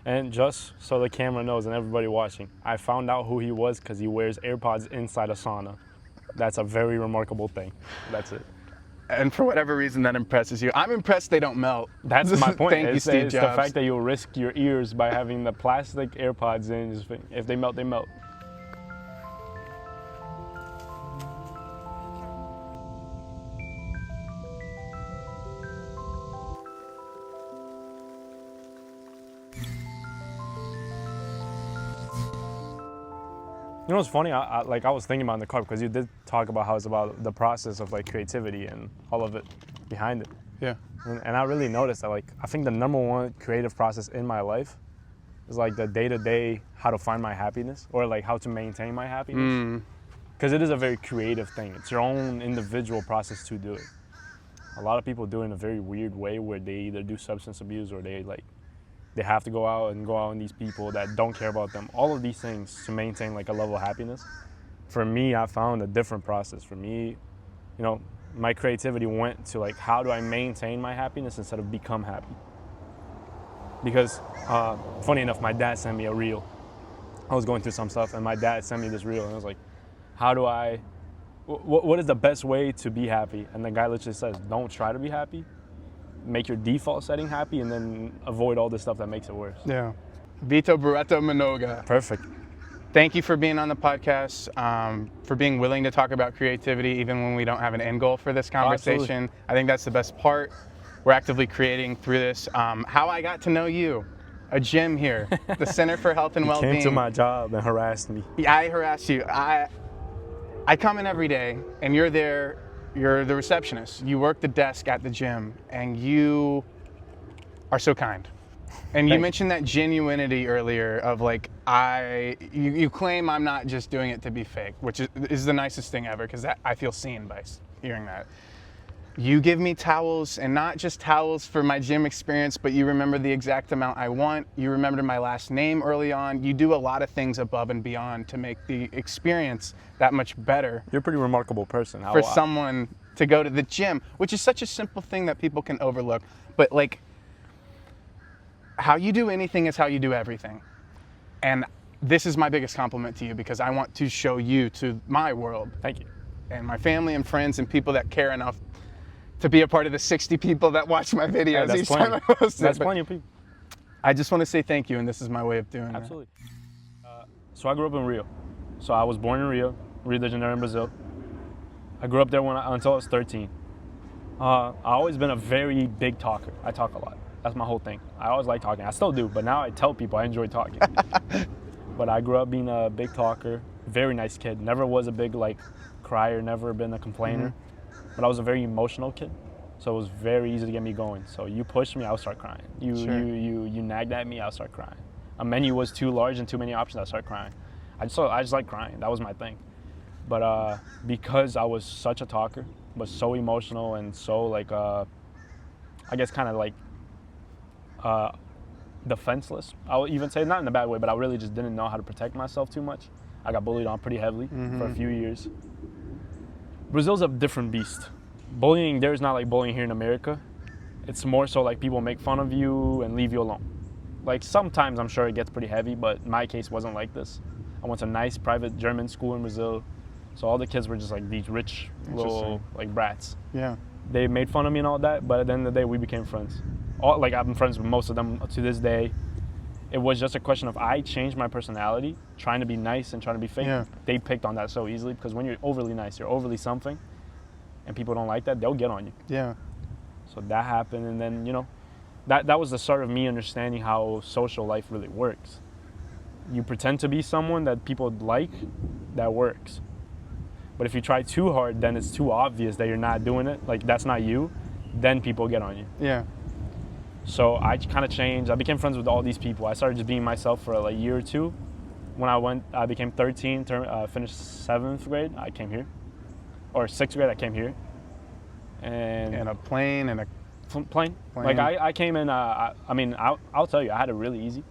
And just so the camera knows and everybody watching, I found out who he was because he wears AirPods inside a sauna. That's a very remarkable thing. That's it. And for whatever reason that impresses you. I'm impressed they don't melt. That's my point. Thank you, Steve It's Jobs. the fact that you'll risk your ears by having the plastic AirPods in. If they melt, they melt. You know what's funny? I was thinking about in the car because you did talk about how it's about the process of like creativity and all of it behind it. Yeah. And I really noticed that I think the number one creative process in my life is like the day-to-day how to find my happiness or like how to maintain my happiness. Because it is a very creative thing. It's your own individual process to do it. A lot of people do it in a very weird way where they either do substance abuse or they have to go out and these people that don't care about them. All of these things to maintain like a level of happiness. For me, I found a different process. For me, my creativity went to like, how do I maintain my happiness instead of become happy? Because funny enough, my dad sent me a reel. I was going through some stuff and my dad sent me this reel and I was like, what is the best way to be happy? And the guy literally says, don't try to be happy. Make your default setting happy and then avoid all the stuff that makes it worse. Yeah. Vitor Barreto Minoga. Perfect. Thank you for being on the podcast, for being willing to talk about creativity even when we don't have an end goal for this conversation. Absolutely. I think that's the best part. We're actively creating through this. How I got to know you, a gym here, the Center for Health and Wellbeing. Came to my job and harassed me. I harassed you. I come in every day and you're there. You're the receptionist. You work the desk at the gym, and you are so kind. And you mentioned that genuinity earlier of like, you claim I'm not just doing it to be fake, which is the nicest thing ever because I feel seen by hearing that. You give me towels, and not just towels for my gym experience, but you remember the exact amount I want. You remember my last name early on. You do a lot of things above and beyond to make the experience that much better. You're a pretty remarkable person. For someone to go to the gym, which is such a simple thing that people can overlook. But like, how you do anything is how you do everything. And this is my biggest compliment to you because I want to show you to my world. Thank you. And my family and friends and people that care enough to be a part of the 60 people that watch my videos each time I post it. That's plenty of people. I just want to say thank you, and this is my way of doing it. Absolutely. So I grew up in Rio. So I was born in Rio de Janeiro in Brazil. I grew up there until I was 13. I've always been a very big talker. I talk a lot. That's my whole thing. I always like talking. I still do, but now I tell people I enjoy talking. But I grew up being a big talker, very nice kid. Never was a big crier, never been a complainer. But I was a very emotional kid, so it was very easy to get me going. So you pushed me, I'll start crying. You nagged at me, I'll start crying. A menu was too large and too many options, I'll start crying. I just like crying. That was my thing. But because I was such a talker, but so emotional and so I guess kind of defenseless. I would even say, not in a bad way, but I really just didn't know how to protect myself too much. I got bullied on pretty heavily for a few years. Brazil's a different beast. Bullying there is not like bullying here in America. It's more so like people make fun of you and leave you alone. Like sometimes I'm sure it gets pretty heavy, but my case wasn't like this. I went to a nice private German school in Brazil. So all the kids were just like these rich little brats. Yeah. They made fun of me and all that, but at the end of the day, we became friends. I've been friends with most of them to this day. It was just a question of I changed my personality, trying to be nice and trying to be fake. Yeah. They picked on that so easily because when you're overly nice, you're overly something, and people don't like that, they'll get on you. Yeah. So that happened, and then, that was the start of me understanding how social life really works. You pretend to be someone that people like, that works. But if you try too hard, then it's too obvious that you're not doing it, like that's not you, then people get on you. Yeah. So I kind of changed. I became friends with all these people. I started just being myself for a year or two. When I became 13, finished 7th grade, I came here. Or 6th grade, I came here. And a plane and a plane. Like I came in, I'll tell you, I had it really easy.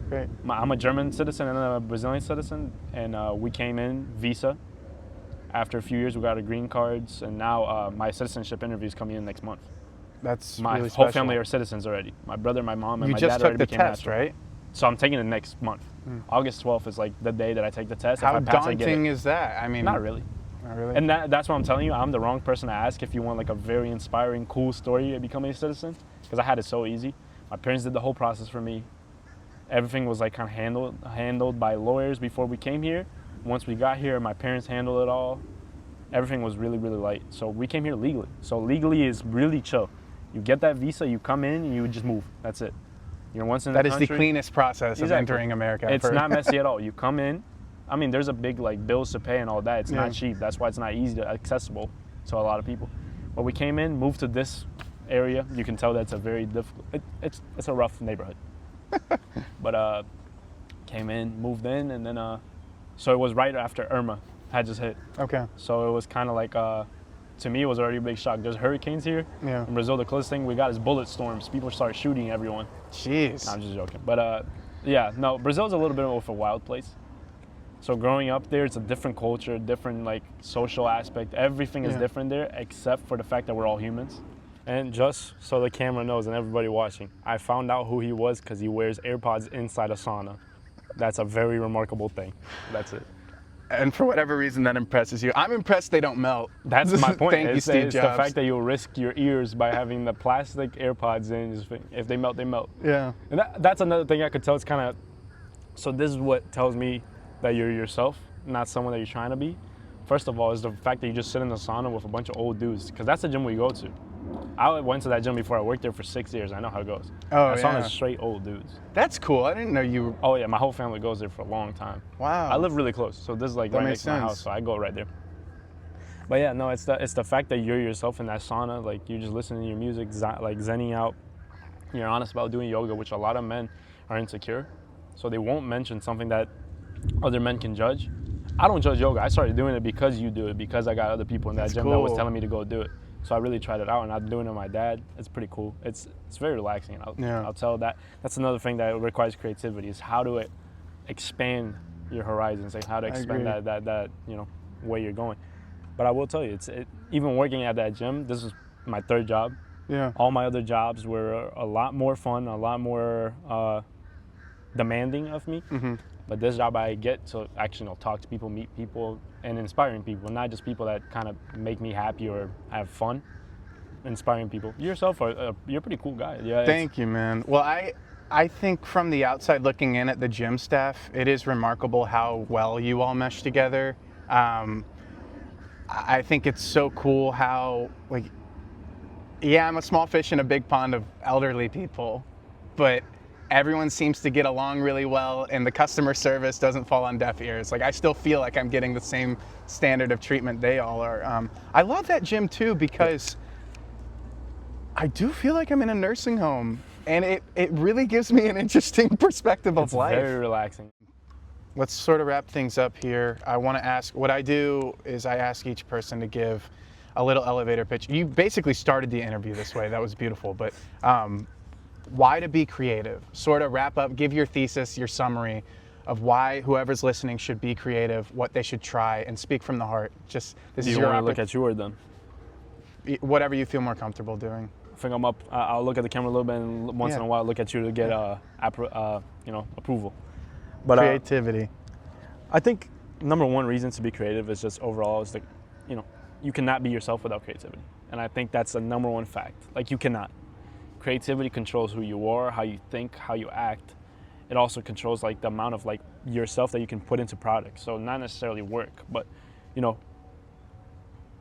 Great. I'm a German citizen and a Brazilian citizen, and we came in visa. After a few years, we got our green cards, and now my citizenship interview is coming in next month. That's my really whole special. family are citizens already. My brother, my mom, and you my just dad already took the became test, natural. right? So I'm taking it next month. August 12th is like the day that I take the test. How if I pass, I get daunting it. is that? I mean, Not really. Not really. And that's what I'm telling you. I'm the wrong person to ask if you want like a very inspiring, cool story to becoming a citizen, because I had it so easy. My parents did the whole process for me. Everything was like kind of handled by lawyers before we came here. Once we got here, my parents handled it all. Everything was really, really light. So we came here legally. So legally is really chill. You get that visa, you come in, and you just move. That's it. You're once in the That is country. the cleanest process of entering America. It's not messy at all. You come in. I mean, there's a big like bills to pay and all that. It's not cheap. That's why it's not easy to accessible to a lot of people. But we came in, moved to this area. You can tell that's a very difficult. It's a rough neighborhood. But came in, moved in, and then so it was right after Irma had just hit. Okay. So it was kind of like to me it was already a big shock. There's hurricanes here. Yeah. In Brazil, the closest thing we got is bullet storms. People start shooting everyone. Jeez. No, I'm just joking. But yeah, no, Brazil's a little bit of a wild place. So growing up there, it's a different culture, different like social aspect. Everything is different there, except for the fact that we're all humans. And just so the camera knows and everybody watching, I found out who he was because he wears AirPods inside a sauna. That's a very remarkable thing. That's it. And for whatever reason that impresses you. I'm impressed they don't melt. That's my point. Thank you, Steve it's Jobs. the fact that you'll risk your ears by having the plastic AirPods in. If they melt, they melt. Yeah. And that's another thing I could tell. It's kind of, so this is what tells me that you're yourself, not someone that you're trying to be. First of all, is the fact that you just sit in the sauna with a bunch of old dudes, because that's the gym we go to. I went to that gym before. I worked there for 6 years. I know how it goes. Oh, that sauna is straight old dudes. That's cool. I didn't know you. Oh yeah, my whole family goes there for a long time. Wow. I live really close, so this is like That right makes next to my sense. house, so I go right there. But yeah, no, it's the fact that you're yourself in that sauna, like you're just listening to your music, like zenning out. You're honest about doing yoga, which a lot of men are insecure, so they won't mention something that other men can judge. I don't judge yoga. I started doing it because you do it, because I got other people in that gym that was telling me to go do it. So I really tried it out, and I'm doing it with my dad. It's pretty cool. It's very relaxing. I'll tell that. That's another thing that requires creativity, is how to expand your horizons, like how to expand that way you're going. But I will tell you, even working at that gym, this is my third job. Yeah. All my other jobs were a lot more fun, a lot more demanding of me. Mm-hmm. But this job, I get to actually talk to people, meet people, and inspiring people, not just people that kind of make me happy or have fun. Inspiring people. You yourself, you're a pretty cool guy. Yeah. Thank you, man. Well, I think from the outside looking in at the gym staff, it is remarkable how well you all mesh together. I think it's so cool how, like, yeah, I'm a small fish in a big pond of elderly people, but everyone seems to get along really well, and the customer service doesn't fall on deaf ears. Like, I still feel like I'm getting the same standard of treatment they all are. I love that gym too, because I do feel like I'm in a nursing home, and it really gives me an interesting perspective of life. It's very relaxing. Let's sort of wrap things up here. I want to ask, what I do is I ask each person to give a little elevator pitch. You basically started the interview this way. That was beautiful. But why to be creative? Sort of wrap up, give your thesis, your summary of why whoever's listening should be creative, what they should try, and speak from the heart. Just this Do is you your want to look at you or them? whatever you feel more comfortable doing. I think I'm up. I'll look at the camera a little bit, and once in a while look at you to get approval. But Creativity. I think number one reason to be creative is just overall is you cannot be yourself without creativity, and I think that's the number one fact. Like, you cannot. Creativity controls who you are, how you think, how you act. It also controls like the amount of like yourself that you can put into products. So not necessarily work, but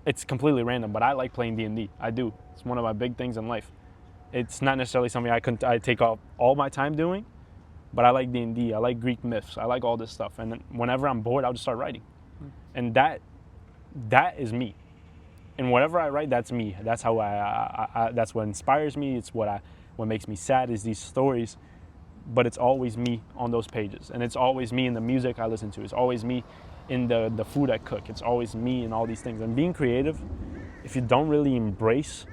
it's completely random. But I like playing D&D. I do. It's one of my big things in life. It's not necessarily something I take off all my time doing, but I like D&D. I like Greek myths. I like all this stuff. And then whenever I'm bored, I'll just start writing. And that is me. And whatever I write, that's me. That's how that's what inspires me. It's what makes me sad is these stories. But it's always me on those pages. And it's always me in the music I listen to. It's always me in the food I cook. It's always me in all these things. And being creative, if you don't really embrace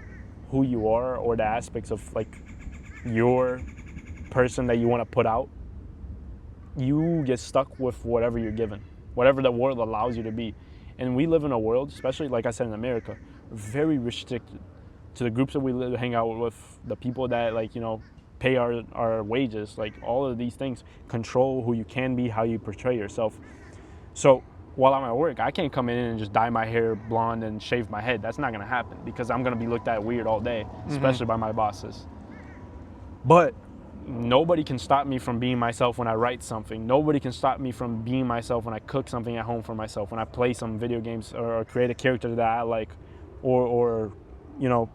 who you are or the aspects of like your person that you want to put out, you get stuck with whatever you're given, whatever the world allows you to be. And we live in a world, especially like I said in very restricted to the groups that we hang out with, the people that pay our wages, like all of these things control who you can be, how you portray yourself. So while I'm at work, I can't come in and just dye my hair blonde and shave my head. That's not gonna happen because I'm gonna be looked at weird all day, especially by my bosses. But nobody can stop me from being myself when I write something. Nobody can stop me from being myself when I cook something at home for myself, when I play some video games or create a character that I like, or you know,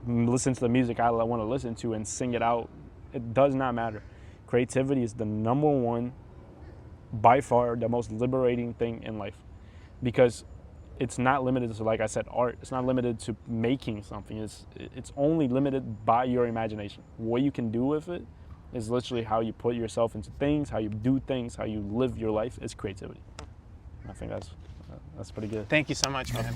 listen to the music I want to listen to and sing it out. It does not matter. Creativity is the number one, by far, the most liberating thing in life, because it's not limited to, like I said, art. It's not limited to making something. It's only limited by your imagination. What you can do with it is literally how you put yourself into things, how you do things, how you live your life is creativity. I think that's pretty good. Thank you so much, man.